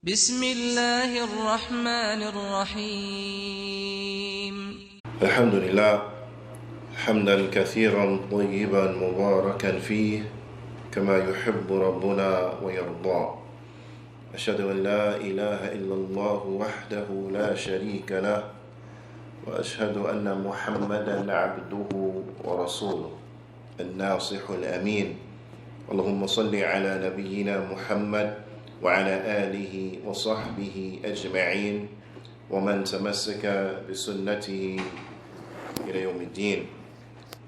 بسم الله الرحمن الرحيم. الحمد لله حمدا كثيرا طيبا مباركا فيه كما يحب ربنا ويرضى. أشهد أن لا إله إلا الله وحده لا شريك له وأشهد أن محمدا عبده ورسوله الناصح الأمين. اللهم صل على نبينا محمد وعلى آله وصحبه أجمعين ومن تمسك بسنته إلى يوم الدين.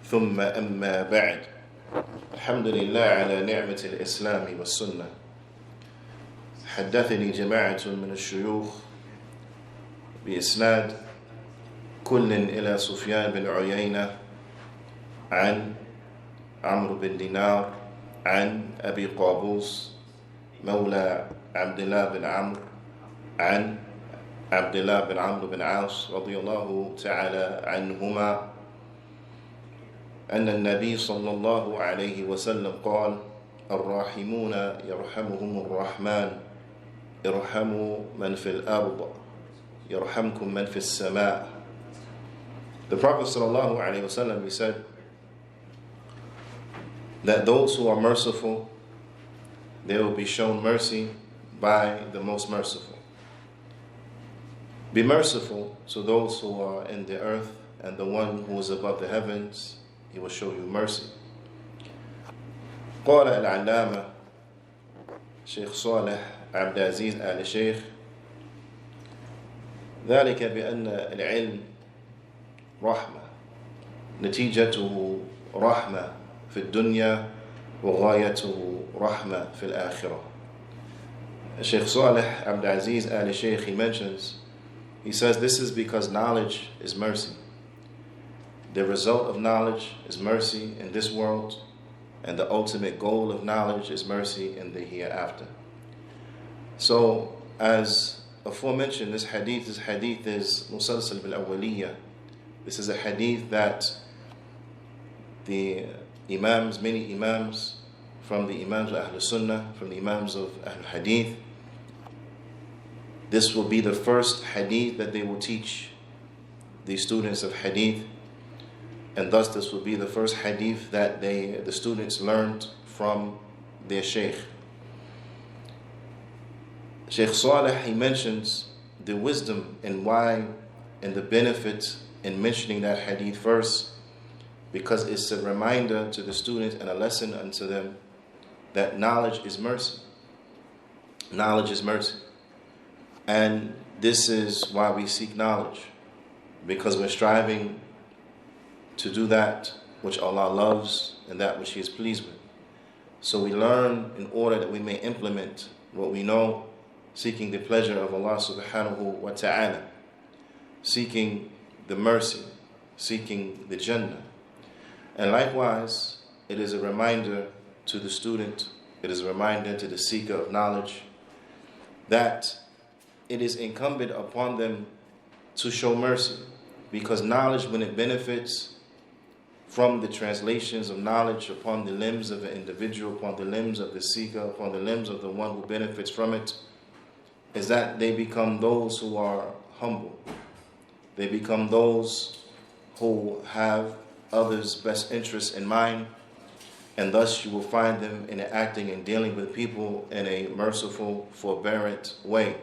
ثم أما بعد، الحمد لله على نعمة الإسلام والسنة. حدثني جماعة من الشيوخ بإسناد كل إلى سفيان بن عيينة عن عمرو بن دينار عن أبي قابوس مولى عبد الله بن عمرو عن عبد الله بن عمرو بن عاص رضي الله تعالى عنهما أن النبي صلى الله عليه وسلم قال: الراحمون يرحمهم الرحمن ارحموا من في الأرض يرحمكم من في السماء. The Prophet sallallahu alaihi wasallam, he said that those who are merciful, they will be shown mercy by the most merciful. Be merciful to those who are in the earth, and the one who is above the heavens, he will show you mercy. قال العلامة شيخ صالح عبد العزيز آل شيخ: ذلك بأن العلم رحمة نتيجته رحمة في الدنيا وغايته رحمة في الآخرة. Sheikh Salih Abdul Aziz Al Sheikh, he mentions, he says, this is because knowledge is mercy. The result of knowledge is mercy in this world, and the ultimate goal of knowledge is mercy in the hereafter. So, as aforementioned, this hadith is musalsal bil awwaliyah. This is a hadith that the Imams, many Imams from the Imams of Ahl Sunnah, from the Imams of Ahl Hadith, this will be the first hadith that they will teach the students of hadith, and thus this will be the first hadith that the students learned from their sheikh. Sheikh Salih, he mentions the wisdom and why and the benefit in mentioning that hadith first, because it's a reminder to the students and a lesson unto them that knowledge is mercy. Knowledge is mercy. And this is why we seek knowledge, because we're striving to do that which Allah loves and that which He is pleased with. So we learn in order that we may implement what we know, seeking the pleasure of Allah subhanahu wa ta'ala, seeking the mercy, seeking the Jannah. And likewise, it is a reminder to the student, it is a reminder to the seeker of knowledge, that it is incumbent upon them to show mercy, because knowledge, when it benefits from the translations of knowledge upon the limbs of an individual, upon the limbs of the seeker, upon the limbs of the one who benefits from it, is that they become those who are humble. They become those who have others' best interests in mind, and thus you will find them in acting and dealing with people in a merciful, forbearant way,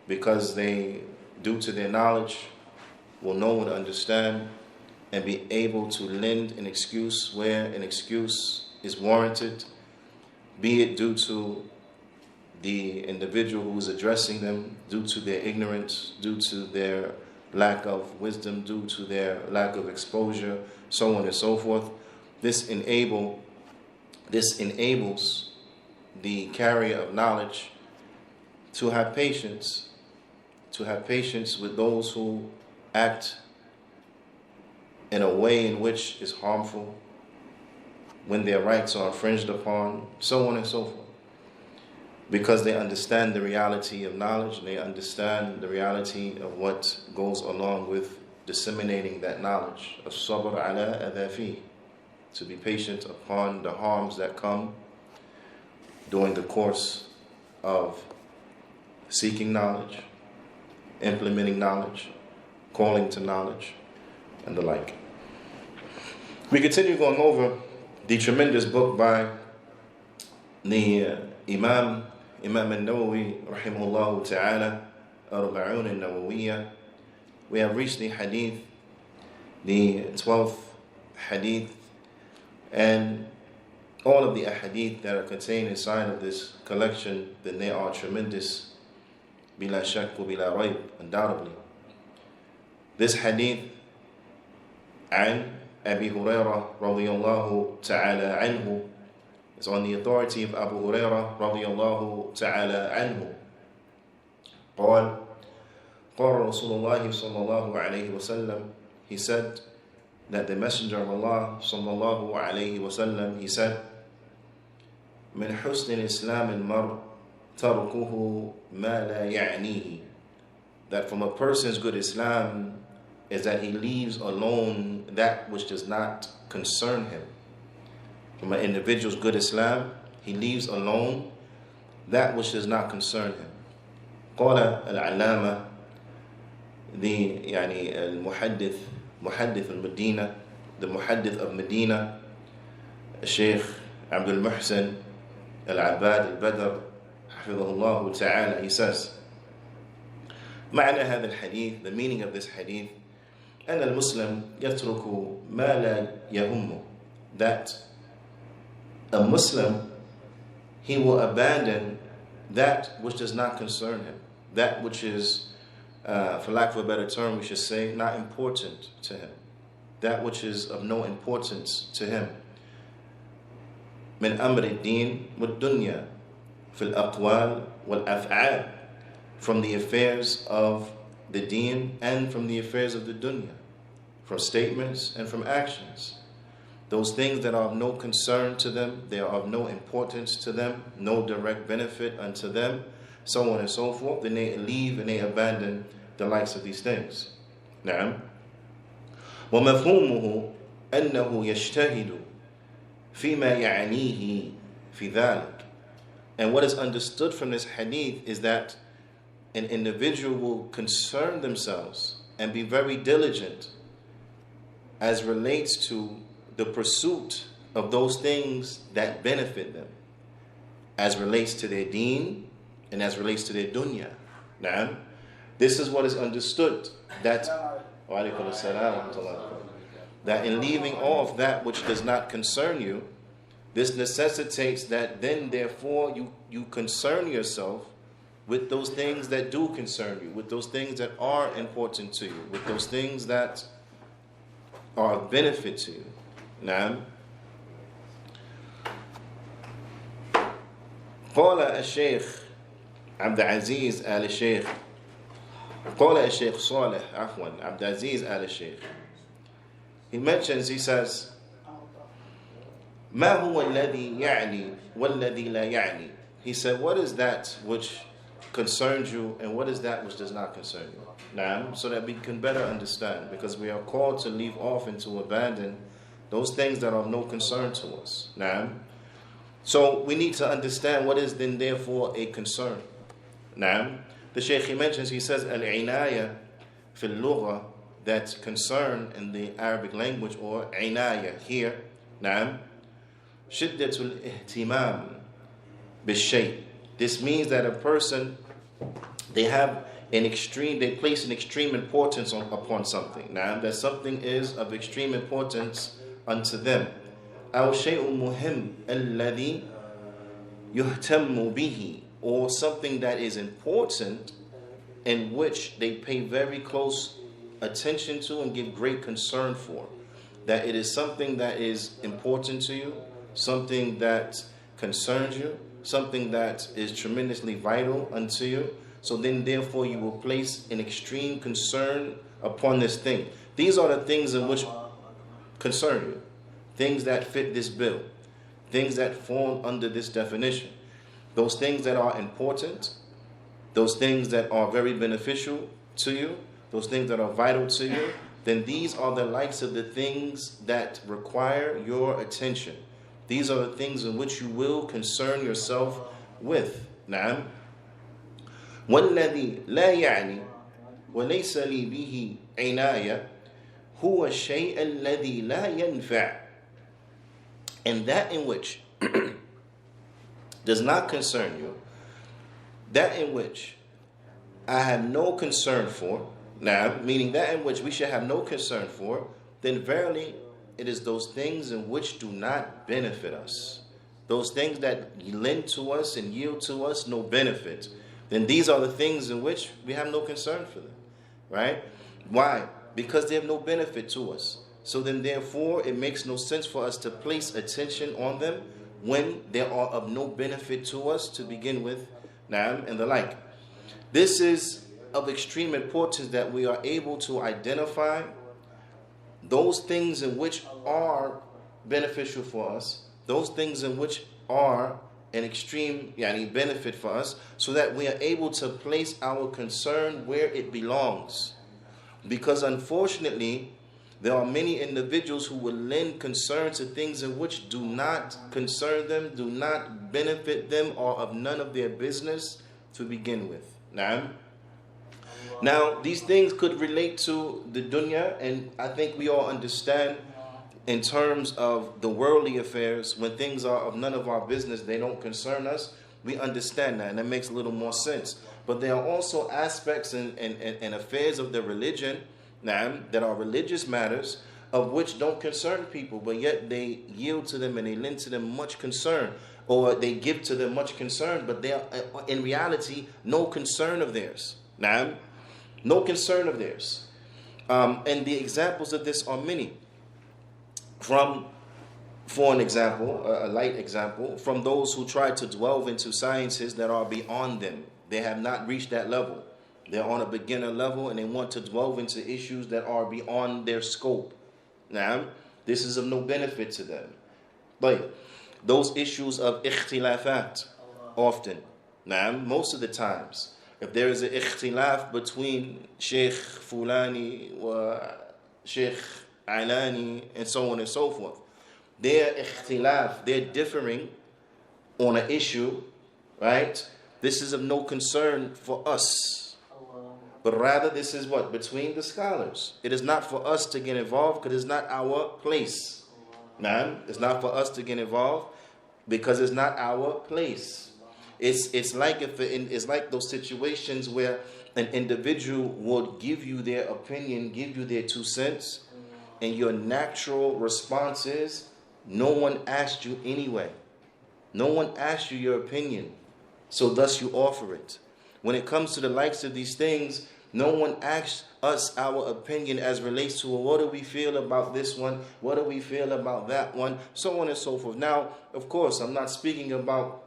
because they, due to their knowledge, will know and understand and be able to lend an excuse where an excuse is warranted, be it due to the individual who is addressing them, due to their ignorance, due to their lack of wisdom, due to their lack of exposure, so on and so forth. This enables the carrier of knowledge to have patience with those who act in a way in which is harmful, when their rights are infringed upon, so on and so forth. Because they understand the reality of knowledge, and they understand the reality of what goes along with disseminating that knowledge. As-sabr ala adha, to be patient upon the harms that come during the course of seeking knowledge, implementing knowledge, calling to knowledge, and the like. We continue going over the tremendous book by the Imam al-Nawawi, rahimahullah ta'ala, Arba'un al-Nawawiyya. We have reached the Hadeeth, the 12th Hadeeth, and all of the Ahadith that are contained inside of this collection, then they are tremendous, bila shak wa bila rayb, undoubtedly. This Hadith, an Abi Hurairah radiyallahu ta'ala anhu, is on the authority of Abu Hurairah radiyallahu ta'ala anhu. قال رسول الله صلى الله عليه وسلم, he said that the Messenger of Allah sallallahu alayhi wasallam, he said, من حسن الإسلام المرء تركه ما لا يعنيه, that from a person's good Islam is that he leaves alone that which does not concern him. From an individual's good Islam, he leaves alone that which does not concern him. قال العلامة, the المحدث محدث المدينة, the muhaddith of Medina, Sheikh Abdul Muhsin al-Abbad al-Badr, حفظه الله تعالى, he says, معنى هذا الحديث, the meaning of this hadith, أن المسلم يترك ما لا يهمه, that a Muslim, he will abandon that which does not concern him, that which is, for lack of a better term, we should say, not important to him, that which is of no importance to him. من أمر الدين والدنيا في الأقوال والأفعال, from the affairs of the deen and from the affairs of the dunya, from statements and from actions. Those things that are of no concern to them, they are of no importance to them, no direct benefit unto them, so on and so forth, then they leave and they abandon the likes of these things. نعم. ومفهومه أنه يجتهد فيما يعنيه في ذلك. And what is understood from this hadith is that an individual will concern themselves and be very diligent as relates to the pursuit of those things that benefit them, as relates to their deen and as relates to their dunya. Now, this is what is understood, that that in leaving off that which does not concern you, this necessitates that then therefore you concern yourself with those things that do concern you, with those things that are important to you, with those things that are of benefit to you. نعم. قال الشيخ عبد العزيز آل الشيخ قال الشيخ صالح عبد العزيز آل الشيخ, he mentions, he says, ما هو الذي يعني والذي لا يعني. He said, what is that which concerns you and what is that which does not concern you? Now, so that we can better understand, because we are called to leave off and to abandon those things that are of no concern to us. Now, so we need to understand what is then therefore a concern. Now, the Shaykh, he mentions, he says, al-inaya fil lugha, that concern in the Arabic language, or inaya here, now, shiddatul ihtimam bishay. This means that a person, they place an extreme importance upon something. Now, that something is of extreme importance unto them. أو شيء مهم الذي يهتم به, or something that is important in which they pay very close attention to and give great concern for. That it is something that is important to you, something that concerns you, something that is tremendously vital unto you. So then therefore you will place an extreme concern upon this thing. These are the things in which concern you, things that fit this bill, things that fall under this definition, those things that are important, those things that are very beneficial to you, those things that are vital to you, then these are the likes of the things that require your attention. These are the things in which you will concern yourself with. Naam. والذي لا يعني وليس لي به عناية هو الشيء الذي لا ينفع. And that in which does not concern you, that in which I have no concern for, now, meaning that in which we should have no concern for, then verily it is those things in which do not benefit us. Those things that lend to us and yield to us no benefit. Then these are the things in which we have no concern for them. Right? Why? Because they have no benefit to us. So then therefore it makes no sense for us to place attention on them when they are of no benefit to us to begin with. Naam, and the like. This is of extreme importance that we are able to identify those things in which are beneficial for us, those things in which are an extreme benefit for us, so that we are able to place our concern where it belongs. Because unfortunately, there are many individuals who will lend concern to things in which do not concern them, do not benefit them, or of none of their business to begin with. Now, these things could relate to the dunya, and I think we all understand in terms of the worldly affairs, when things are of none of our business, they don't concern us, we understand that, and that makes a little more sense. But there are also aspects and affairs of the religion, that are religious matters, of which don't concern people, but yet they yield to them and they lend to them much concern, or they give to them much concern, but they are in reality no concern of theirs. No concern of theirs. And the examples of this are many. For an example, a light example, from those who try to delve into sciences that are beyond them. They have not reached that level. They're on a beginner level and they want to delve into issues that are beyond their scope. Now, this is of no benefit to them. But those issues of ikhtilafat, often, most of the times, if there is an ikhtilaf between Sheikh Fulani or Sheikh Alani and so on and so forth, their ikhtilaf, they're differing on an issue, right? This is of no concern for us. But rather this is what? Between the scholars. It is not for us to get involved because it's not our place. It's not for us to get involved because it's not our place. It's like it's like those situations where an individual would give you their opinion, give you their 2 cents, and your natural response is, no one asked you anyway. No one asked you your opinion, so thus you offer it. When it comes to the likes of these things, no one asks us our opinion as relates to, well, what do we feel about this one? What do we feel about that one? So on and so forth. Now, of course, I'm not speaking about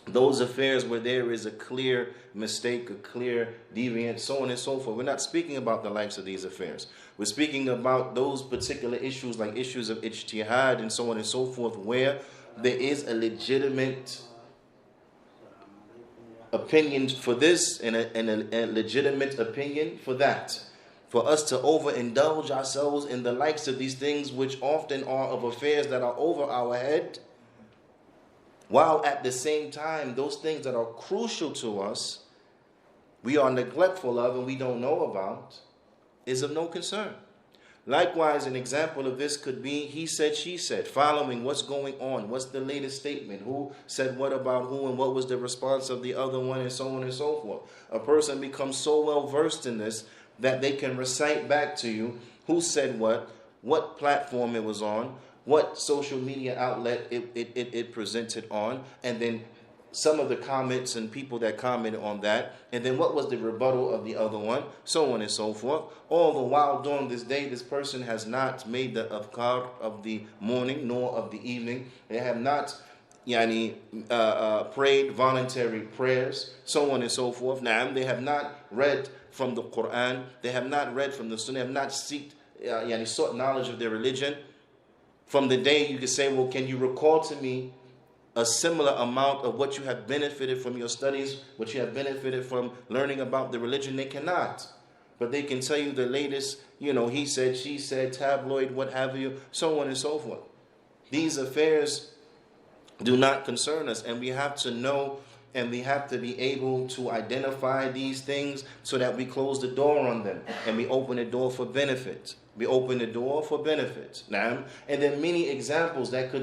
those affairs where there is a clear mistake, a clear deviance, so on and so forth. We're not speaking about the likes of these affairs. We're speaking about those particular issues, like issues of ijtihad and so on and so forth, where there is a legitimate opinion for this and a legitimate opinion for that. For us to overindulge ourselves in the likes of these things, which often are of affairs that are over our head, while at the same time, those things that are crucial to us, we are neglectful of and we don't know about, is of no concern. Likewise, an example of this could be he said, she said, following what's going on, what's the latest statement, who said what about who, and what was the response of the other one, and so on and so forth. A person becomes so well versed in this that they can recite back to you who said what platform it was on, what social media outlet it presented on, and then some of the comments and people that commented on that, and then what was the rebuttal of the other one, so on and so forth. All the while during this day, this person has not made the adhkar of the morning nor of the evening. They have not prayed voluntary prayers, so on and so forth. Now, they have not read from the Qur'an. They have not read from the Sunnah. They have not sought knowledge of their religion. From the day you could say, well, can you recall to me a similar amount of what you have benefited from your studies, what you have benefited from learning about the religion? They cannot. But they can tell you the latest, he said, she said, tabloid, what have you, so on and so forth. These affairs do not concern us, and we have to know and we have to be able to identify these things so that we close the door on them and we open the door for benefit. We open the door for benefit. Now, and there are many examples that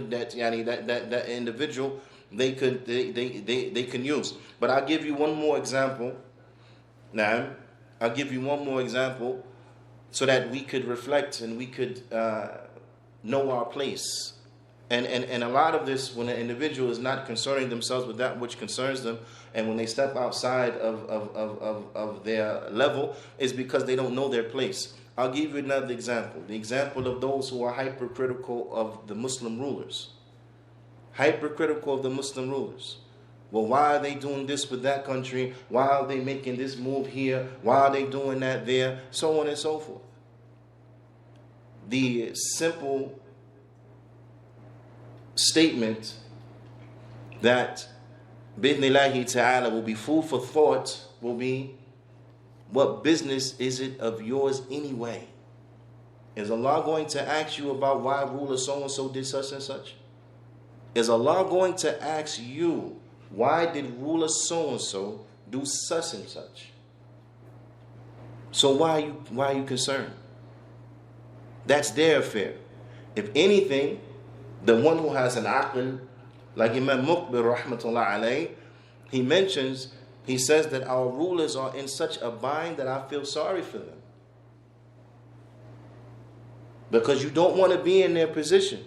individual they can use. But I'll give you one more example. Now, I'll give you one more example so that we could reflect and we could know our place. And a lot of this, when an individual is not concerning themselves with that which concerns them, and when they step outside of their level, is because they don't know their place. I'll give you another example. The example of those who are hypercritical of the Muslim rulers. Hypercritical of the Muslim rulers. Well, why are they doing this with that country? Why are they making this move here? Why are they doing that there? So on and so forth. The simple statement that Bidnillahi ta'ala will be food for thought will be, what business is it of yours anyway? Is Allah going to ask you about why ruler so-and-so did such and such? Is Allah going to ask you, why did ruler so-and-so do such and such? So why are you concerned? That's their affair. If anything, the one who has an aql, like Imam Muqbil rahmatullah alayh, he says that our rulers are in such a bind that I feel sorry for them. Because you don't want to be in their position.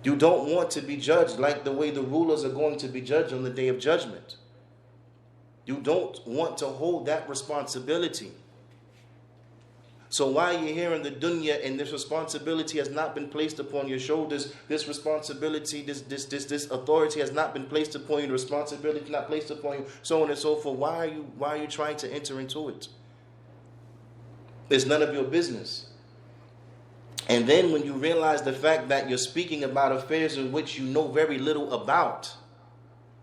You don't want to be judged like the way the rulers are going to be judged on the day of judgment. You don't want to hold that responsibility. So while you're here in the dunya and this responsibility has not been placed upon your shoulders, this responsibility, this authority has not been placed upon you, the responsibility not placed upon you, so on and so forth, why are you trying to enter into it? It's none of your business. And then when you realize the fact that you're speaking about affairs in which you know very little about,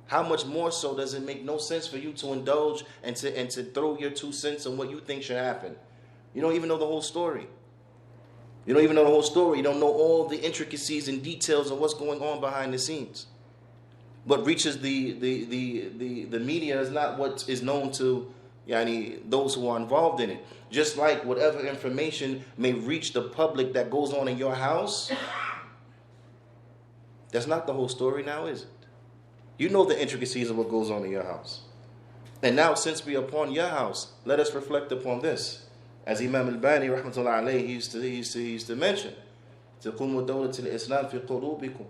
how much more so does it make no sense for you to indulge and to throw your 2 cents on what you think should happen? You don't even know the whole story. You don't even know the whole story. You don't know all the intricacies and details of what's going on behind the scenes. What reaches the media is not what is known to those who are involved in it. Just like whatever information may reach the public that goes on in your house, that's not the whole story now, is it? You know the intricacies of what goes on in your house. And now, since we are upon your house, let us reflect upon this. As Imam al-Bani rahmatullah alayhi used to mention, تَقُومُ دَوْلَةِ الْإِسْلَامِ فِي قُلُوبِكُمْ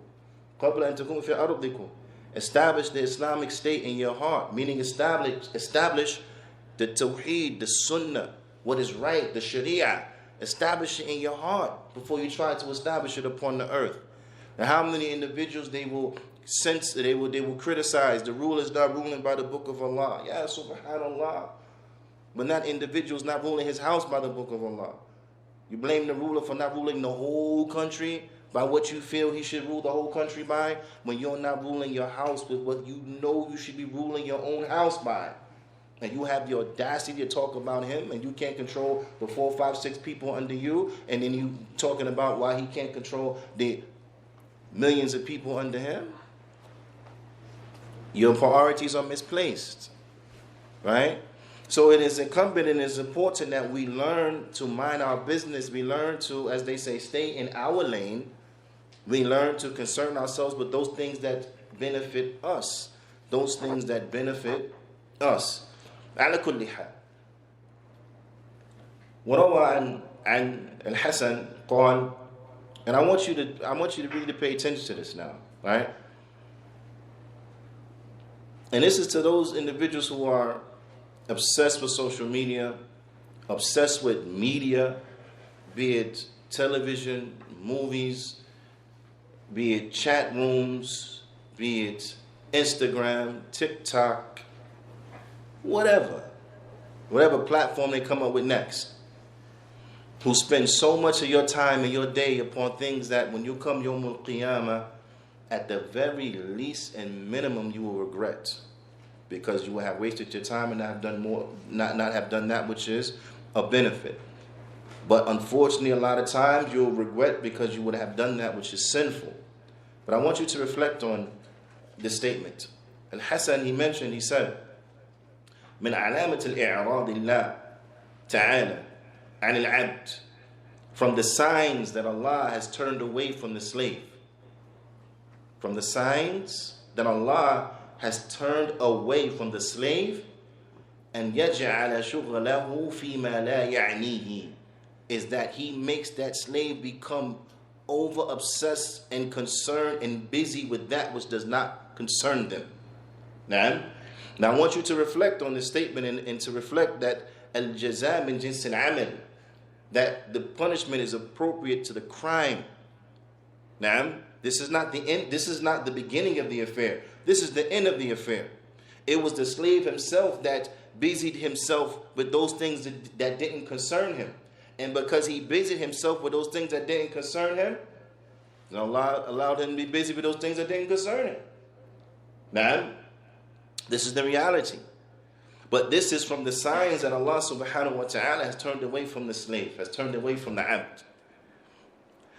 قَبْلَ أَن تَكُونَ فِي أَرْضِكُمْ. Establish the Islamic state in your heart, meaning establish the tawheed, the sunnah, what is right, the sharia. Establish it in your heart before you try to establish it upon the earth. Now, how many individuals they will criticize the rulers not ruling by the book of Allah? Yeah, subhanallah. But that individual is not ruling his house by the book of Allah. You blame the ruler for not ruling the whole country by what you feel he should rule the whole country by, when you're not ruling your house with what you know you should be ruling your own house by. And you have the audacity to talk about him, and you can't control the 4, 5, 6 people under you, and then you talking about why he can't control the millions of people under him. Your priorities are misplaced, right? So it is incumbent and it is important that we learn to mind our business. We learn to, as they say, stay in our lane. We learn to concern ourselves with those things that benefit us. Those things that benefit us. على كل حال. وروى عن الحسن قال, and I want you to really pay attention to this now, right? And this is to those individuals who are obsessed with social media, obsessed with media, be it television, movies, be it chat rooms, be it Instagram, TikTok, whatever platform they come up with next, who spend so much of your time and your day upon things that when you come Yawmul Qiyamah, at the very least and minimum you will regret, because you will have wasted your time and not have done that which is a benefit. But unfortunately, a lot of times you'll regret because you would have done that which is sinful. But I want you to reflect on this statement. Al-Hasan, he mentioned, he said, من علامة الإعراض الله تعالى عن العبد, from the signs that Allah has turned away from the slave. From the signs that Allah has turned away from the slave, and يجعل شغله فيما لا يعنيه, is that he makes that slave become over obsessed and concerned and busy with that which does not concern them. Now I want you to reflect on this statement and to reflect that al-jaza min jins al-amal, that the punishment is appropriate to the crime. Now, this is not the end, this is not the beginning of the affair. This is the end of the affair. It was the slave himself that busied himself with those things that didn't concern him. And because he busied himself with those things that didn't concern him, Allah allowed him to be busy with those things that didn't concern him. Now, this is the reality. But this is from the signs that Allah subhanahu wa ta'ala has turned away from the slave, has turned away from the abd.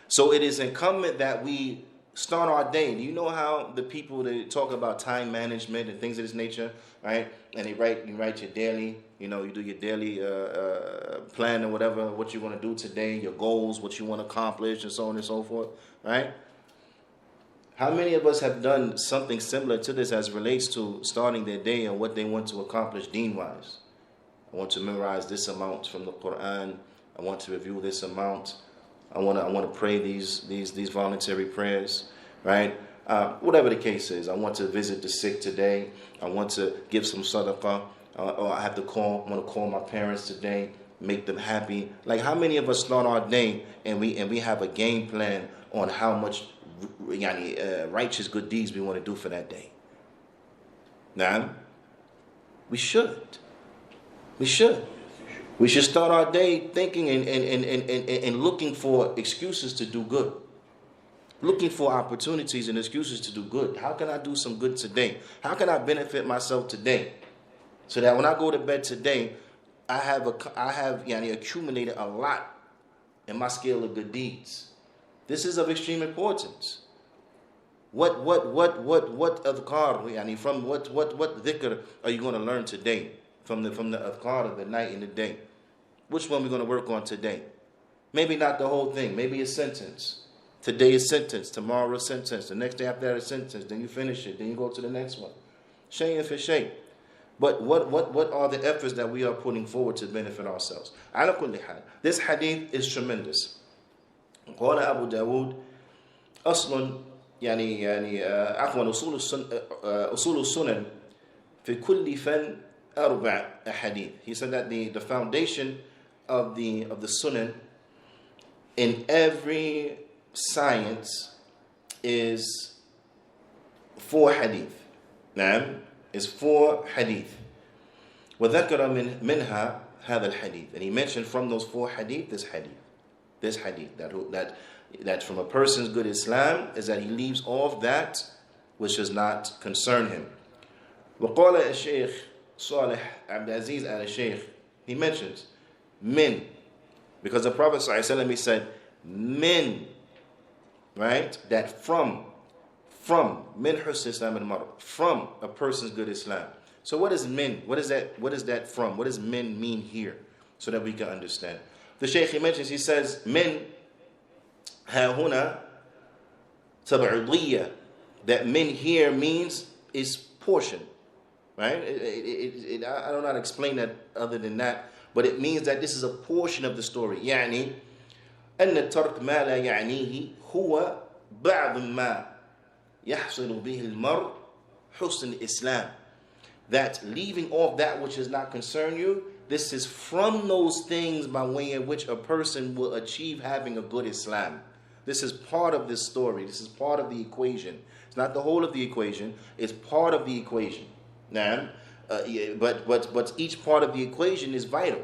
So it is incumbent that we start our day. Do you know how the people that talk about time management and things of this nature, right? And you write your daily, you do your daily plan or whatever, what you want to do today, your goals, what you want to accomplish, and so on and so forth, right? How many of us have done something similar to this as relates to starting their day and what they want to accomplish deen-wise? I want to memorize this amount from the Qur'an. I want to review this amount. I want to pray these voluntary prayers, right? Whatever the case is, I want to visit the sick today. I want to give some sadaqah. Or I want to call my parents today, make them happy. Like, how many of us start our day and we have a game plan on how much righteous good deeds we want to do for that day? Now, we should. We should start our day thinking and looking for excuses to do good. Looking for opportunities and excuses to do good. How can I do some good today? How can I benefit myself today? So that when I go to bed today, I have accumulated a lot in my scale of good deeds. This is of extreme importance. What adhkar, from what dhikr are you going to learn today? From the adhkar of the night and the day. Which one we're going to work on today? Maybe not the whole thing. Maybe a sentence. Today is sentence. Tomorrow a sentence. The next day after that a sentence. Then you finish it. Then you go to the next one. Shay for shay. But what are the efforts that we are putting forward to benefit ourselves? Ala kulli hal. This hadith is tremendous. قال أبو داود أصل عفوا أصول السنن في كل فن أربع أحاديث. He said that the foundation of the sunan in every science is 4 hadith. نعم, is 4 hadith. وذكر منها هذا الحديث. And he mentioned from those 4 hadith this hadith that from a person's good Islam is that he leaves off that which does not concern him. وقال الشيخ صالح عبد العزيز al Shaykh, he mentions min, because the Prophet ﷺ, he said min, right? That from min husn Islam al mar, from a person's good Islam. So what is min? What is that from? What does min mean here? So that we can understand. The Shaykh, he mentions, he says min ha huna tab'udiyya, that min here means is portion. Right? I don't know how to explain that other than that, but it means that this is a portion of the story. يعني أن ترك ما لا يعنيه هو بعض ما يحصل به المرء حسن الإسلام. That leaving off that which does not concern you, this is from those things by way in which a person will achieve having a good Islam. This is part of this story. This is part of the equation. It's not the whole of the equation. It's part of the equation. Now, but each part of the equation is vital,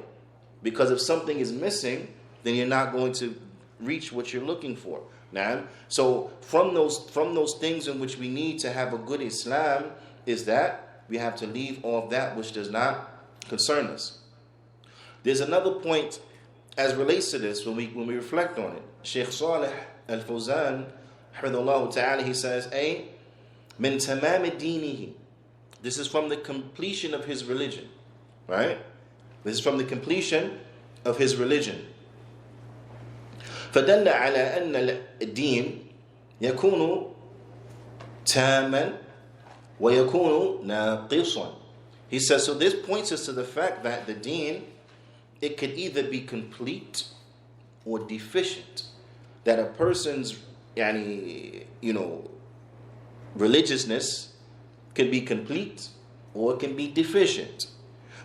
because if something is missing, then you're not going to reach what you're looking for. Now, so from those things in which we need to have a good Islam is that we have to leave off that which does not concern us. There's another point as relates to this when we reflect on it. Sheikh Salih al-Fawzan, hafidhahullah ta'ala, he says, "Ay min tamam dinihi This is from the completion of his religion. Right? This is from the completion of his religion. فدل على أن الدين يكون تاما ويكون ناقصا. He says, so this points us to the fact that the deen, it could either be complete or deficient. That a person's religiousness can be complete or it can be deficient.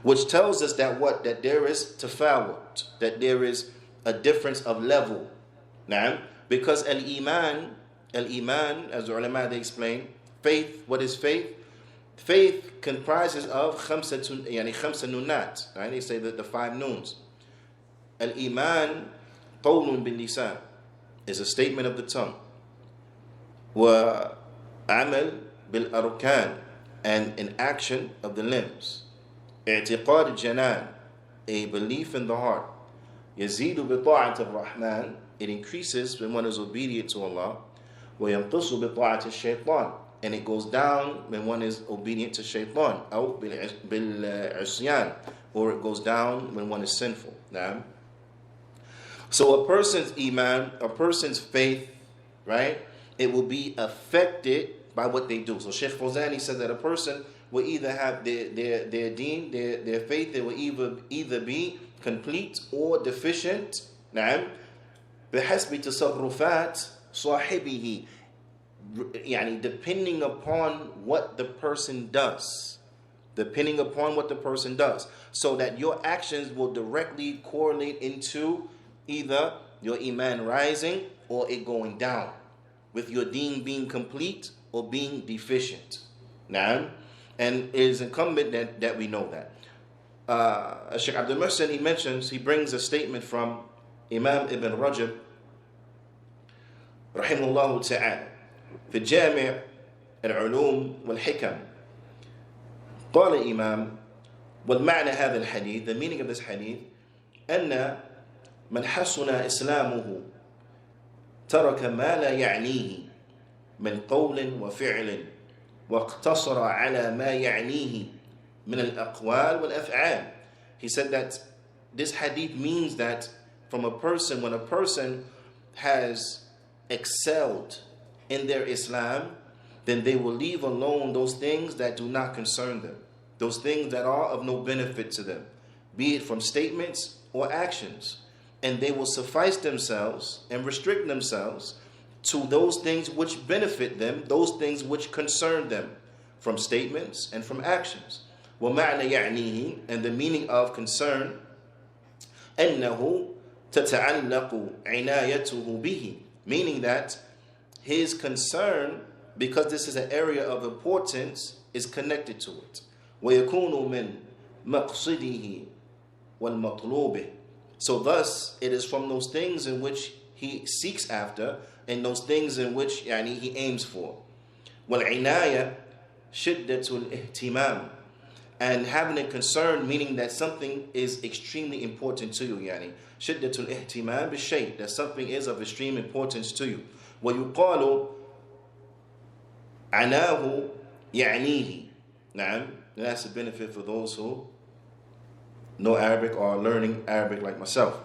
Which tells us that that there is tafawut, that there is a difference of level. Now, because al-iman, as the ulama they explain, faith, what is faith? Faith comprises of khamsa nunat. Right? They say that the 5 noons. Al-iman, qawlun bil lisan, is a statement of the tongue. Wa amal bil arkan, and an action of the limbs. I'tiqad al-janan, a belief in the heart. Yazidu bi ta'at al-Rahman, it increases when one is obedient to Allah. Wa yanqusu bi ta'at al-shaytan, and it goes down when one is obedient to shaytan. Aw bil-isyan, or it goes down when one is sinful. So a person's iman, a person's faith, right, it will be affected by what they do. So Sheikh Fawzani said that a person will either have their deen, their faith, they will either be complete or deficient. نعم. بحسب تصرفات صاحبه, depending upon what the person does. Depending upon what the person does. So that your actions will directly correlate into either your iman rising or it going down, with your deen being complete or being deficient. Now, and it is incumbent that we know that. Sheikh Abdul Muhsin, he brings a statement from Imam Ibn Rajab, rahimahullah ta'ala, في جامع العلوم والحكم. قال الإمام: والمعنى هذا الحديث, the meaning of this hadith, أن من حسن إسلامه ترك ما لا يعنيه من قول وفعل واقتصر على ما يعنيه من الأقوال والأفعال. He said that this hadith means that from a person, when a person has excelled in their Islam, then they will leave alone those things that do not concern them, those things that are of no benefit to them, be it from statements or actions, and they will suffice themselves and restrict themselves to those things which benefit them, those things which concern them, from statements and from actions. وَمَعْنَ يَعْنِيهِ, and the meaning of concern, أَنَّهُ تَتَعَلَّقُ عِنَايَتُهُ بِهِ, meaning that his concern, because this is an area of importance, is connected to it. وَيَكُونُ مِنْ مَقْصِدِهِ وَالْمَطْلُوبِ, so thus it is from those things in which he seeks after and those things in which he aims for. وَالْعِنَايَةِ شِدَّةُ الْإِهْتِمَامِ, and having a concern, meaning that something is extremely important to you. شِدَّةُ الْإِهْتِمَامِ بِالشَّيْء, that something is of extreme importance to you. وَيُقَالُ عَنَاهُ يَعْنِيهِ. نعم, that's a benefit for those who know Arabic or are learning Arabic like myself.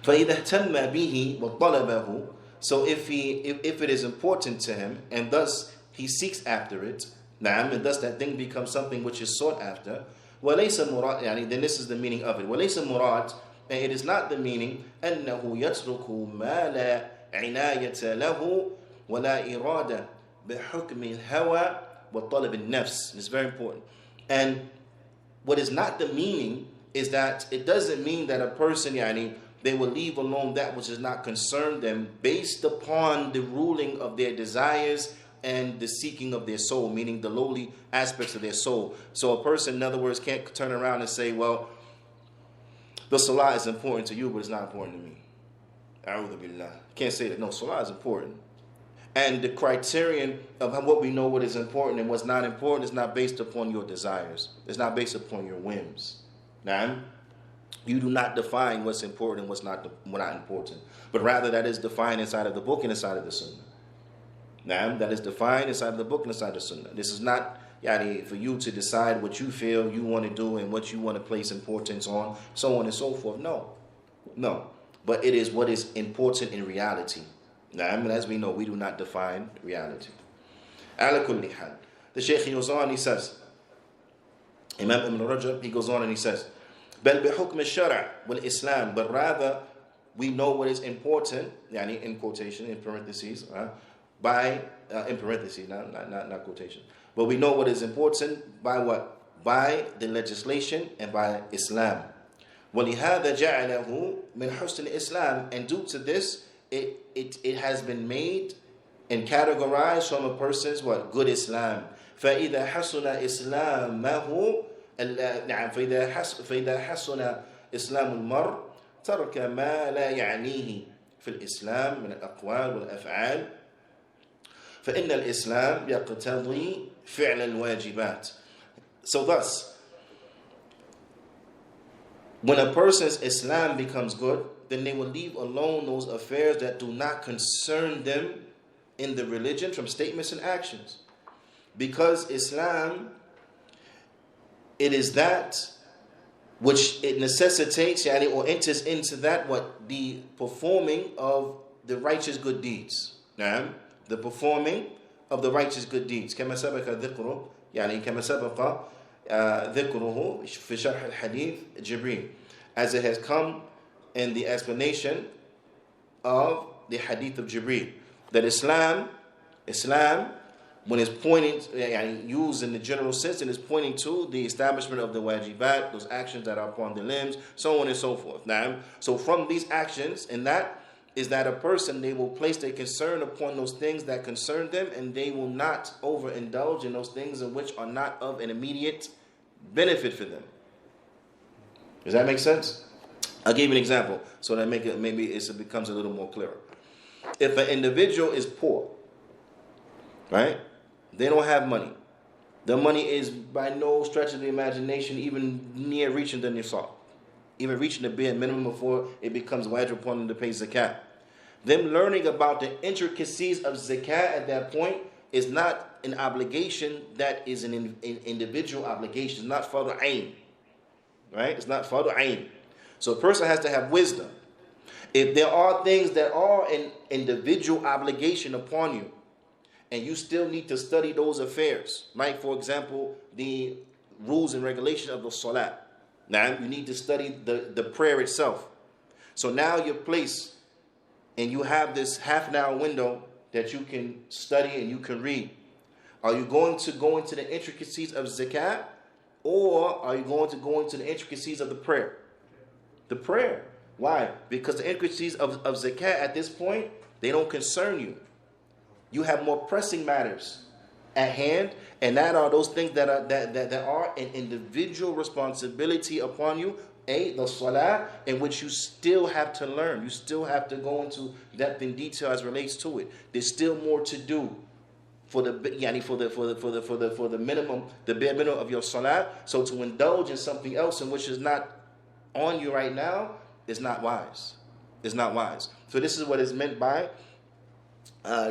فَإِذَا اهْتَمَّ بِهِ وَطَلَبَهُ, so if it is important to him and thus he seeks after it, and thus that thing becomes something which is sought after, وَلَيْسَ مُرَادٍ, then this is the meaning of it. وَلَيْسَ مُرَادٍ, and it is not the meaning أَنَّهُ يَتْرُكُ مَا لَا عِنَايَةَ لَهُ وَلَا إِرَادَةَ بِحُكْمِ الْهَوَى وَطَلَبِ النَّفْسِ. It's very important. And what is not the meaning is that it doesn't mean that a person, they will leave alone that which does not concern them based upon the ruling of their desires and the seeking of their soul, meaning the lowly aspects of their soul. So a person, in other words, can't turn around and say, well, the salah is important to you, but it's not important to me. A'udhu billah. Can't say that. No, salah is important. And the criterion of what we know what is important and what's not important is not based upon your desires. It's not based upon your whims. Now, you do not define what's important and what's not important, but rather that is defined inside of the book and inside of the sunnah. Now, that is defined inside of the book and inside of the sunnah. This is not for you to decide what you feel you want to do and what you want to place importance on, so on and so forth. No. But it is what is important in reality. Now, as we know, we do not define reality. Ala kulli hal. The Shaykh goes on, he says, Imam Ibn Rajab, he goes on and he says, بل بحكم الشرع والإسلام, but rather we know what is important, in quotation, in parentheses, by, in parentheses, not quotation, but we know what is important by what? By the legislation and by Islam. وَلِهَذَا جَعَلَهُ مِنْ حُسْنِ الْإِسْلَامِ, and due to this, it has been made and categorized from a person's what? Good Islam. فَإِذَا حَسُنَ إِسْلَامَهُ فإذا حسن إسلام المرء ترك ما لا يعنيه في الإسلام من الأقوال والأفعال فإن الإسلام يقتضي فعل الواجبات. So thus, when a person's Islam becomes good, then they will leave alone those affairs that do not concern them in the religion from statements and actions. Because Islam, it is that which it necessitates, or enters into that, what? The performing of the righteous good deeds. The performing of the righteous good deeds. كما سبق ذكره كما سبق ذكره في شرح الحديث جبريل, as it has come in the explanation of the hadith of Jibreel, that Islam, when it's pointing, used in the general sense, and it's pointing to the establishment of the wajibat, those actions that are upon the limbs, so on and so forth. Now, so from these actions, and that is that a person, they will place their concern upon those things that concern them, and they will not overindulge in those things in which are not of an immediate benefit for them. Does that make sense? I'll give you an example so that it becomes a little more clearer. If an individual is poor, right? They don't have money. The money is by no stretch of the imagination even near reaching the nisab, even reaching the bare minimum before it becomes wajib upon them to pay zakat. Them learning about the intricacies of zakat at that point is not an obligation that is an individual obligation. It's not fardu ayn, right? It's not fardu ayn. So a person has to have wisdom. If there are things that are an individual obligation upon you, and you still need to study those affairs, like, for example, the rules and regulations of the salat. Now, you need to study the prayer itself. So now you're placed, and you have this half an hour window that you can study and you can read. Are you going to go into the intricacies of zakat, or are you going to go into the intricacies of the prayer? The prayer. Why? Because the intricacies of zakat at this point, they don't concern you. You have more pressing matters at hand, and that are those things that are an individual responsibility upon you. The salah, in which you still have to learn. You still have to go into depth and detail as relates to it. There's still more to do for the minimum, the bare minimum of your salah. So to indulge in something else in which is not on you right now is not wise. It's not wise. So this is what is meant by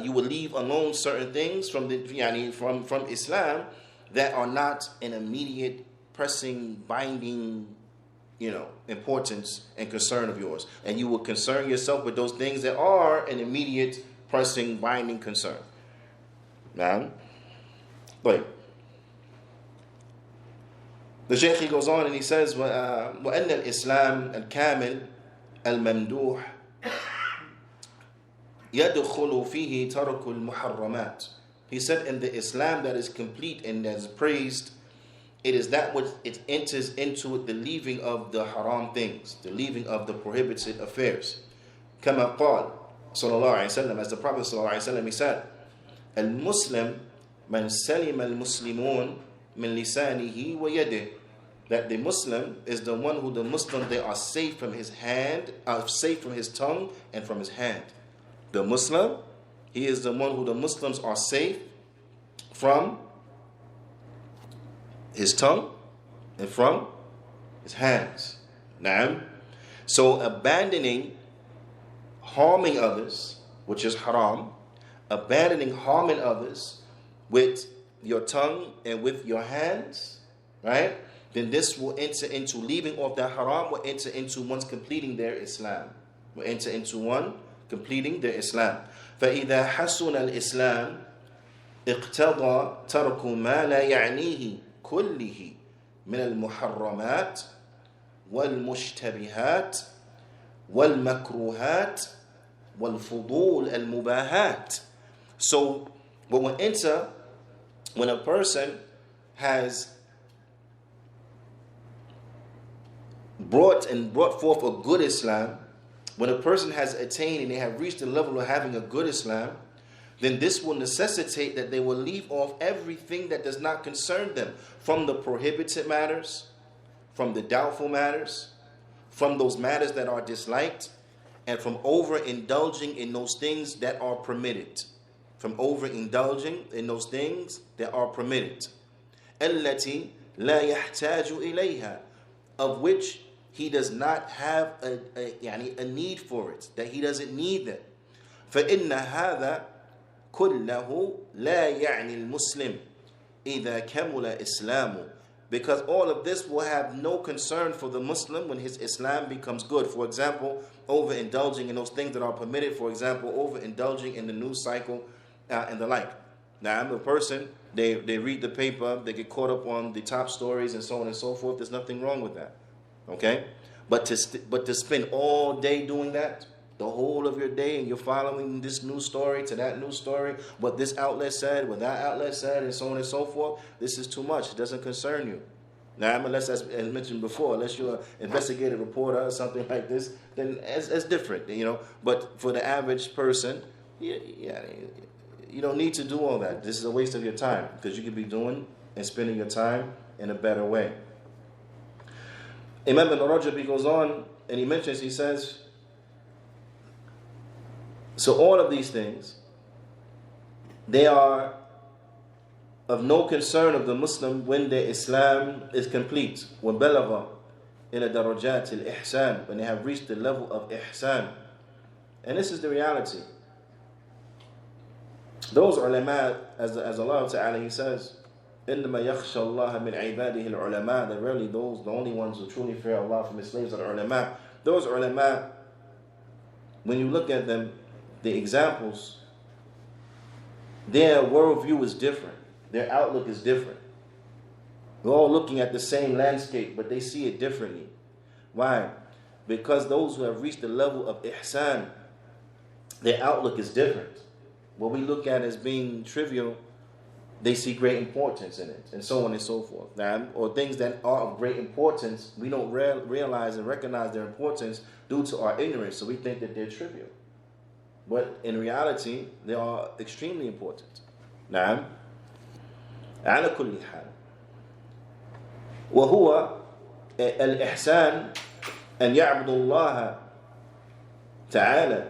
you will leave alone certain things from from Islam that are not an immediate, pressing, binding, importance and concern of yours, and you will concern yourself with those things that are an immediate, pressing, binding concern. Now, but the Shaykh goes on and he says, وَأَنَّ الْإِسْلَامِ الْكَامِلِ الْمَمْدُوحِ يَدْخُلُ فِيهِ تَرْكُ الْمُحَرَّمَاتِ. He said, in the Islam that is complete and that is praised, it is that which it enters into the leaving of the haram things, the leaving of the prohibited affairs. كما قال صلى الله عليه وسلم, as the Prophet صلى الله عليه وسلم, he said, الْمُسْلِمْ مَنْ سَلِمَ الْمُسْلِمُونَ مِنْ لِسَانِهِ وَيَدِهِ. That the Muslim is the one who the Muslim, they are safe from his hand, safe from his tongue and from his hand. The Muslim, he is the one who the Muslims are safe from his tongue and from his hands. Now, so abandoning harming others, which is haram, abandoning harming others with your tongue and with your hands, right? Then this will enter into leaving off that haram, will enter into one's completing their Islam. Will enter into one completing their Islam. فَإِذَا حَسُنَ الْإِسْلَامِ اقتضى ترك ما لا يعنيه كله من المحرمات والمشتبهات والمكروهات والفضول المباهات. So when a person has brought forth a good Islam, when a person has attained and they have reached the level of having a good Islam, then this will necessitate that they will leave off everything that does not concern them, from the prohibited matters, from the doubtful matters, from those matters that are disliked, and from overindulging in those things that are permitted. From overindulging in those things that are permitted. التي لا يحتاج إليها, of which he does not have a need for it, that he doesn't need them. فإن هذا كله لا يعني المسلم إذا كمل إسلامه. Because all of this will have no concern for the Muslim when his Islam becomes good. For example, overindulging in those things that are permitted. For example, overindulging in the news cycle and the like. Now, I'm a person, they read the paper, they get caught up on the top stories and so on and so forth. There's nothing wrong with that. Okay? But to spend all day doing that, the whole of your day, and you're following this news story to that news story, what this outlet said, what that outlet said, and so on and so forth, this is too much. It doesn't concern you. Now, unless, as mentioned before, unless you're an investigative reporter or something like this, then it's different, you know. But for the average person, you don't need to do all that. This is a waste of your time, because you could be doing and spending your time in a better way. Imam Ibn Rajab, he goes on and he mentions, he says, so all of these things, they are of no concern of the Muslim when their Islam is complete. وَبَلَغَ إِلَى دَرَجَاتِ الْإِحْسَانِ, when they have reached the level of ihsan. And this is the reality. Those ulama, as Allah Ta'ala, He says, إِنَّمَا يَخْشَى اللَّهَ مِنْ عِبَادِهِ الْعُلَمَاءِ, that really those, the only ones who truly fear Allah from His slaves are the ulama. Those ulama, when you look at them, the examples, their worldview is different. Their outlook is different. We're all looking at the same landscape, but they see it differently. Why? Because those who have reached the level of ihsan, their outlook is different. What we look at as being trivial, they see great importance in it, and so on and so forth. Now, or things that are of great importance, we don't realize and recognize their importance due to our ignorance, so we think that they're trivial. But in reality, they are extremely important. نعم. على كل حال. وهو الإحسان أن يعبد الله تعالى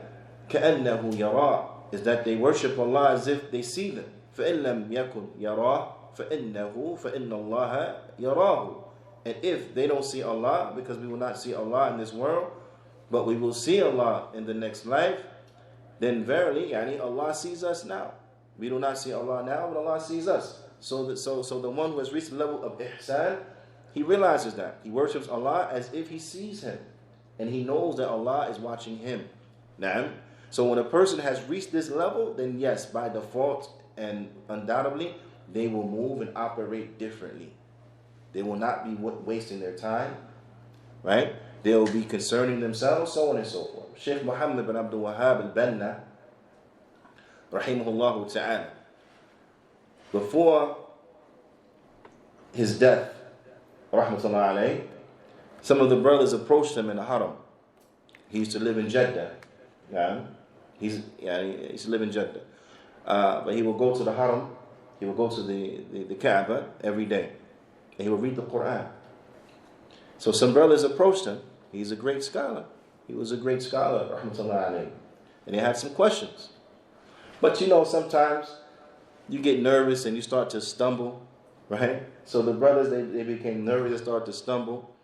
كأنه يراه, is that they worship Allah as if they see them. فإن لم يكن يراه فإن الله يراه. And if they don't see Allah, because we will not see Allah in this world, but we will see Allah in the next life, then verily, Allah sees us now. We do not see Allah now, but Allah sees us. So the one who has reached the level of ihsan, he realizes that. He worships Allah as if he sees Him. And he knows that Allah is watching him. Naam. So when a person has reached this level, then yes, by default and undoubtedly, they will move and operate differently. They will not be wasting their time, right? They will be concerning themselves, so on and so forth. Shaykh Muhammad bin Abdul Wahhab al-Banna, rahimahullah ta'ala, before his death, rahmatullah alayhi, some of the brothers approached him in the haram. He used to live in Jeddah. Yeah, he used to live in Jeddah. But he will go to the haram, he will go to the Kaaba every day, and he will read the Qur'an. So some brothers approached him. He's a great scholar. He was a great scholar, rahmatullah alayhi. And he had some questions. But sometimes you get nervous and you start to stumble, right? So the brothers, they became nervous and started to stumble.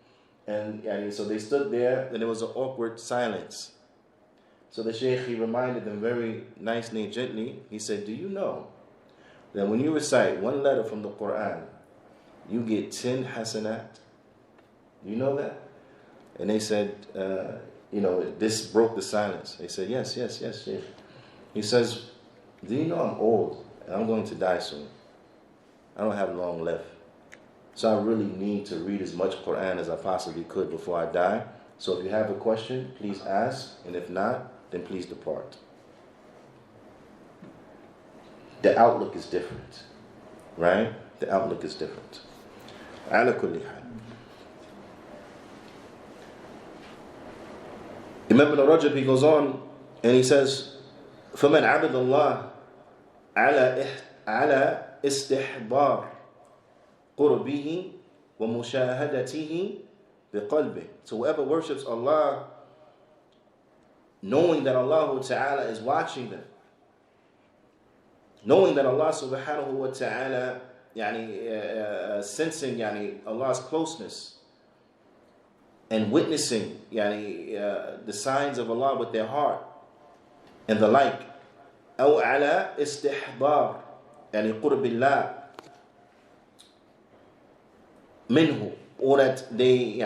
And so they stood there, and there was an awkward silence. So the Shaykh, he reminded them very nicely and gently. He said, do you know that when you recite one letter from the Qur'an, you get 10 hasanat. You know that? And they said, this broke the silence. They said, yes, Sheikh. He says, do you know I'm old and I'm going to die soon? I don't have long left. So I really need to read as much Qur'an as I possibly could before I die. So if you have a question, please ask. And if not, then please depart. The outlook is different. Right? The outlook is different. Ala kulli hal. Imam ibn Rajab, he goes on and he says, فَمَنْ عَبَدَ اللَّهِ عَلَى إِسْتِحْبَارِ قُرْبِهِ وَمُشَاهَدَتِهِ بِقَلْبِهِ. So whoever worships Allah, knowing that Allah Ta'ala is watching them, knowing that Allah subhanahu wa ta'ala sensing Allah's closeness, and witnessing the signs of Allah with their heart and the like. أو على استحضار قرب الله منه, or that they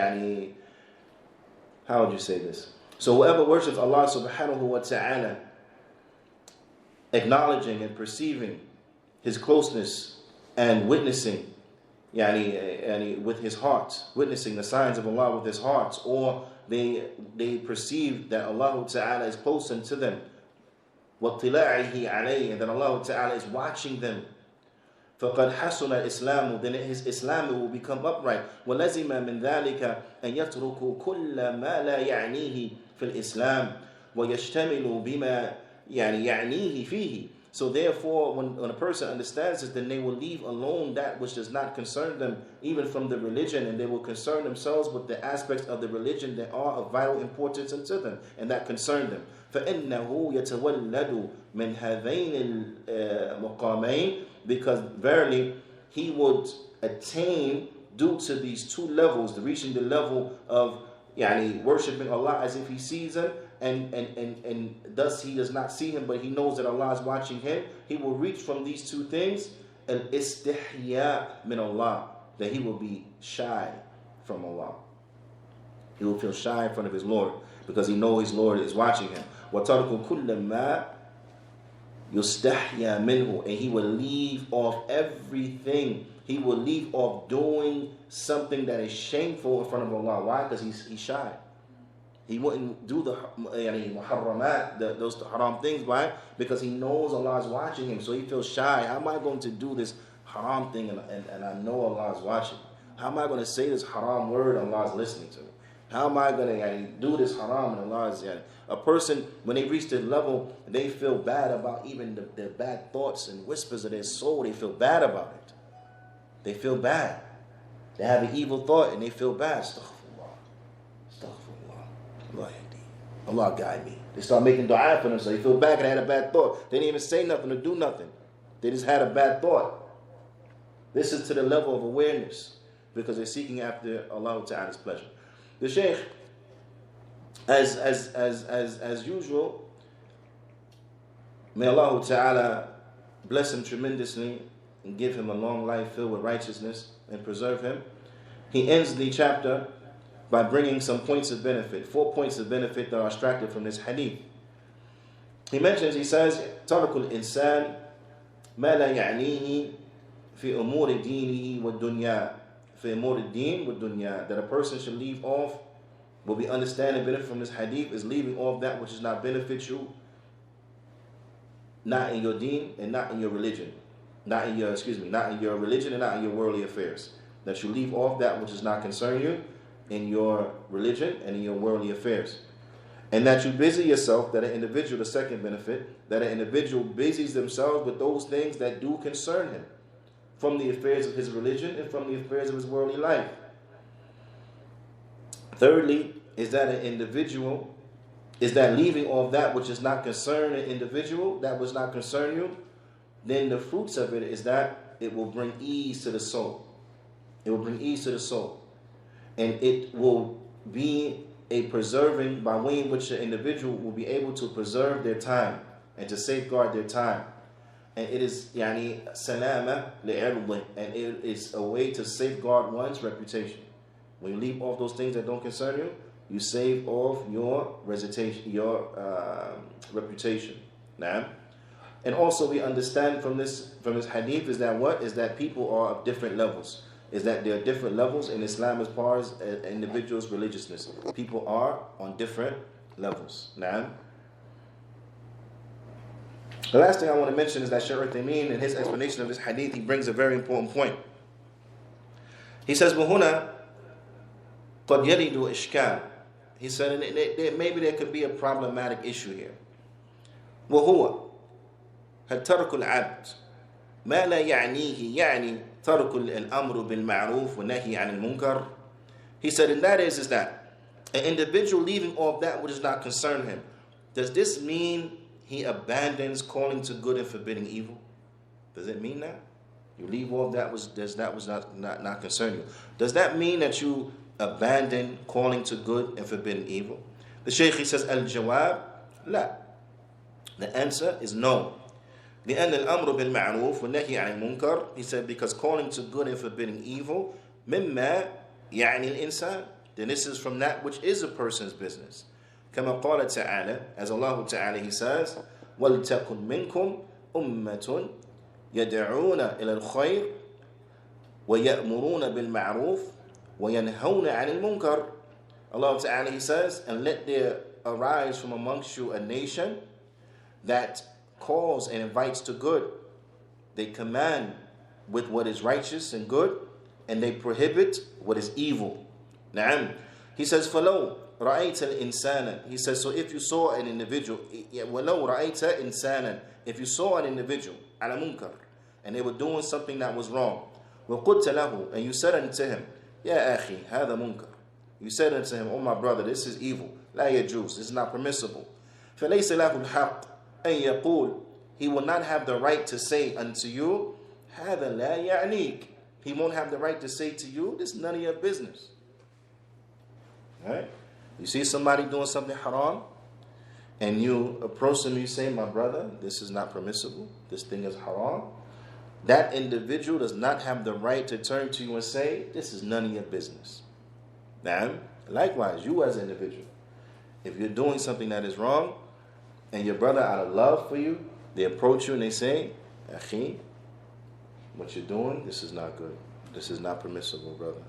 how would you say this? So whoever worships Allah subhanahu wa ta'ala, acknowledging and perceiving His closeness and witnessing with his heart, witnessing the signs of Allah with his heart, or they perceive that Allah Ta'ala is close unto them, وَاطِّلَاعِهِ عَلَيْهِ, and that Allah Ta'ala is watching them. فَقَدْ حَسُنَ الْإِسْلَامُ, then his Islam will become upright. وَلَزِمَ مِنْ ذَلِكَ أَنْ يَتْرُكُ كُلَّ مَا لَا يَعْنِيهِ فِي الْإِسْلَامِ وَيَشْتَمِلُ بِمَا يَعْنِيهِ فِيهِ. So therefore, when a person understands this, then they will leave alone that which does not concern them, even from the religion, and they will concern themselves with the aspects of the religion that are of vital importance unto them, and that concern them. فَإِنَّهُ يَتَوَلَّدُ مِنْ هَذَيْنِ الْمَقَامَيْنِ, because verily he would attain, due to these two levels, reaching the level of worshipping Allah as if he sees him, and thus he does not see him, but he knows that Allah is watching him. He will reach from these two things, al-istihya min Allah, that he will be shy from Allah. He will feel shy in front of his Lord, because he knows his Lord is watching him. وَتَرْكُ كُلَّ مَا يُسْتَحْيَا مِنْهُ, and he will leave off everything. He will leave off doing something that is shameful in front of Allah. Why? Because he's shy. He wouldn't do the muharramat, those haram things. Why? Because he knows Allah is watching him. So he feels shy. How am I going to do this haram thing and I know Allah is watching? How am I going to say this haram word and Allah is listening to me? How am I going to do this haram and Allah is... A person, when they reach that level, they feel bad about even their bad thoughts and whispers of their soul. They feel bad about it. They feel bad. They have an evil thought and they feel bad. Allah guide me. They start making dua for them, so they feel bad and they had a bad thought. They didn't even say nothing or do nothing. They just had a bad thought. This is to the level of awareness, because they're seeking after Allah Ta'ala's pleasure. The Shaykh, as usual, may Allah Ta'ala bless him tremendously and give him a long life filled with righteousness and preserve him. He ends the chapter by bringing some points of benefit, 4 points of benefit that are extracted from this hadith. He says, تَرْكُ الْإِنسَانِ مَا لَا يَعْنِيهِ فِي أُمُورِ دِينِهِ وَالدُّنْيَا فِي أُمُورِ الدِّينِ وَالدُّنْيَا, that a person should leave off, what we understand and benefit from this hadith is leaving off that which is not beneficial, not in your deen and not in your religion. Not in your religion and not in your worldly affairs. That you leave off that which does not concern you in your religion and in your worldly affairs. And that you busy yourself, that an individual, the second benefit, that an individual busies themselves with those things that do concern him, from the affairs of his religion and from the affairs of his worldly life. Thirdly, is that an individual, is that leaving off that which is not concern an individual, that which not concern you, then the fruits of it is that it will bring ease to the soul. It will bring ease to the soul. And it will be a preserving by way in which the individual will be able to preserve their time and to safeguard their time. and it is يعني سلامة لعرضه, and it is a way to safeguard one's reputation. When you leave off those things that don't concern you, you save off your reputation. Now, and also we understand from this hadith is that what is that people are of different levels. Is that there are different levels in Islam as far as an individual's religiousness. People are on different levels. Now, the last thing I want to mention is that Shaykh Uthaymeen, in his explanation of this hadith, he brings a very important point. He says, وَهُنَا قَدْ يَرِدُ إِشْكَالٍ. He said, maybe there could be a problematic issue here. وَهُوَ هَلْ تَرْكُ الْعَبْدِ مَا لَا يَعْنِيهِ يعني تَرْكُ الْأَمْرُ بِالْمَعْرُوفِ وَالنَّهِي عَنِ الْمُنْكَرِ. He said, and that is that an individual leaving off that which does not concern him. Does this mean he abandons calling to good and forbidding evil? Does it mean that? You leave off that was not concern you. Does that mean that you abandon calling to good and forbidding evil? The Shaykh, he says, Al-Jawab, la. The answer is no. لأن الأمر بالمعروف والنهي عن المنكر. He said, because calling to good and forbidding evil, مما يعني الإنسان. Then this is from that which is a person's business. كما قال تعالى, as Allah Ta'ala, he says, وَلْتَكُنْ مِنْكُمْ أُمَّةٌ يَدْعُونَ إِلَى الْخَيْرِ وَيَأْمُرُونَ بِالْمَعْرُوفِ وَيَنْهَوْنَ عَنِ الْمُنْكَرِ. Allah Ta'ala, he says, and let there arise from amongst you a nation that calls and invites to good. They command with what is righteous and good, and they prohibit what is evil. Na'am. He says, فَلَوْ رَأَيْتَ الْإِنسَانَ. He says, so if you saw an individual, وَلَوْ رَأَيْتَ إِنسَانًا, if you saw an individual, عَلَى مُنْكَرٍ, and they were doing something that was wrong, وَقُلْتَ لَهُ, and you said unto him, يَا أَخِي هَذَا مُنْكَرٍ, you said unto him, oh my brother, this is evil, لَا يَجُوز, this is not permissible. فَلَيْسَ لَهُ الْحَقِّ أَن يَقُولُ, he will not have the right to say unto you, هَذَا لَا يَعْنِيكَ, he won't have the right to say to you, this is none of your business. Right? You see somebody doing something haram, and you approach them, you say, my brother, this is not permissible, this thing is haram. That individual does not have the right to turn to you and say, this is none of your business. Now, likewise, you as an individual, if you're doing something that is wrong, and your brother out of love for you, they approach you and they say, Akhi, what you're doing, this is not good. This is not permissible, brother.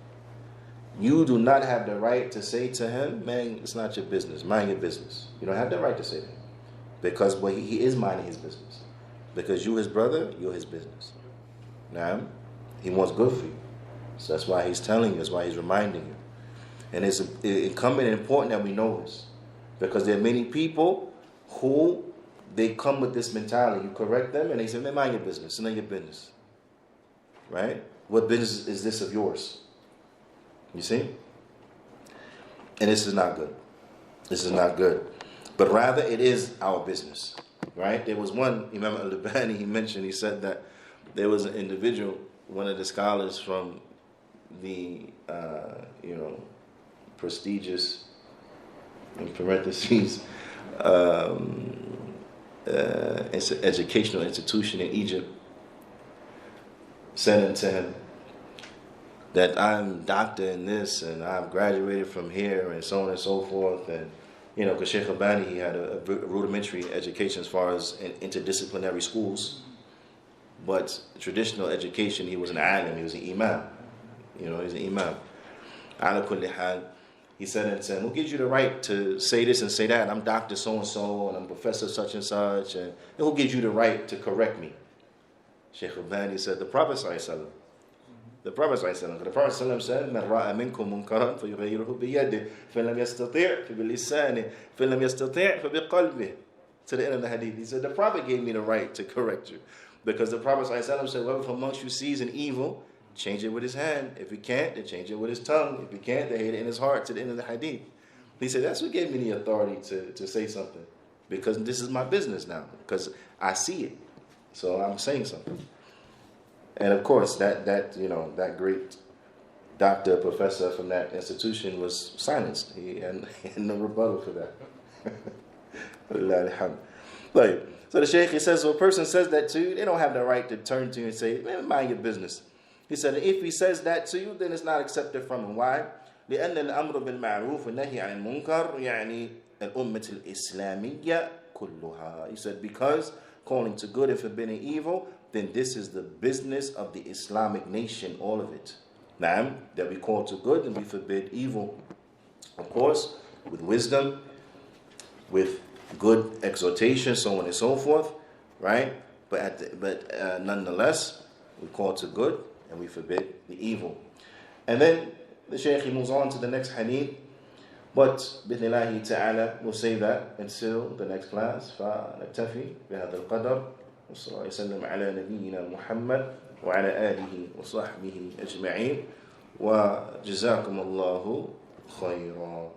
You do not have the right to say to him, man, it's not your business. Mind your business. You don't have the right to say that. Because he is minding his business. Because you, his brother, you're his business. Now, he wants good for you. So that's why he's telling you. That's why he's reminding you. And it's incumbent and important that we know this. Because there are many people who, they come with this mentality. You correct them and they say, man, mind your business. It's none of your business. Right? What business is this of yours? You see? And this is not good. This is not good. But rather, it is our business. Right? There was one, Imam al-Albani, he mentioned, he said that there was an individual, one of the scholars from the, prestigious, in parentheses, educational institution in Egypt, said unto him, that I'm doctor in this and I've graduated from here and so on and so forth. And, because Sheikh Albani, he had a rudimentary education as far as in interdisciplinary schools. But traditional education, he was an alim, he was an imam. He's an imam. Ala kulli hal, he said unto him, who gives you the right to say this and say that? I'm Dr. So-and-so and I'm Professor such and such. And who gives you the right to correct me? Sheikh Albani said, the Prophet ﷺ. The Prophet ﷺ said, مَنْ رَأَ مِنْكُمْ مُنْكَرًا فَيُغَيِّرْهُ بِيَدِهِ فَإِنْ لَمْ يَسْتَطِعْ فَبِلِسَانِهِ فَإِنْ لَمْ يَسْتَطِعْ فَبِقَلْبِهِ. To the end of the hadith, he said, the Prophet gave me the right to correct you. Because the Prophet ﷺ said, whoever from amongst you sees an evil, change it with his hand. If he can't, then change it with his tongue. If he can't, then hate it in his heart. To the end of the hadith. He said, that's what gave me the authority to say something. Because this is my business now. Because I see it. So I'm saying something. And of course, that great doctor, professor from that institution was silenced. He had no rebuttal for that. Like, so the Shaykh, he says, when a person says that to you, they don't have the right to turn to you and say, man, mind your business. He said, if he says that to you, then it's not accepted from him. Why? لأن الأمر بالمعروف والنهي عن المنكر يعني الأمة الإسلامية كلها. He said, because calling to good and forbidding evil, then this is the business of the Islamic nation, all of it. Naam, that we call to good and we forbid evil. Of course, with wisdom, with good exhortation, so on and so forth, right? But nonetheless, we call to good and we forbid the evil. And then the Shaykh, he moves on to the next hadith. But بإذن ta'ala, we'll save that until the next class. فنكتفي بهذا القدر. وصلى الله وسلم على نبينا محمد وعلى آله وصحبه أجمعين. وجزاكم الله خيرا.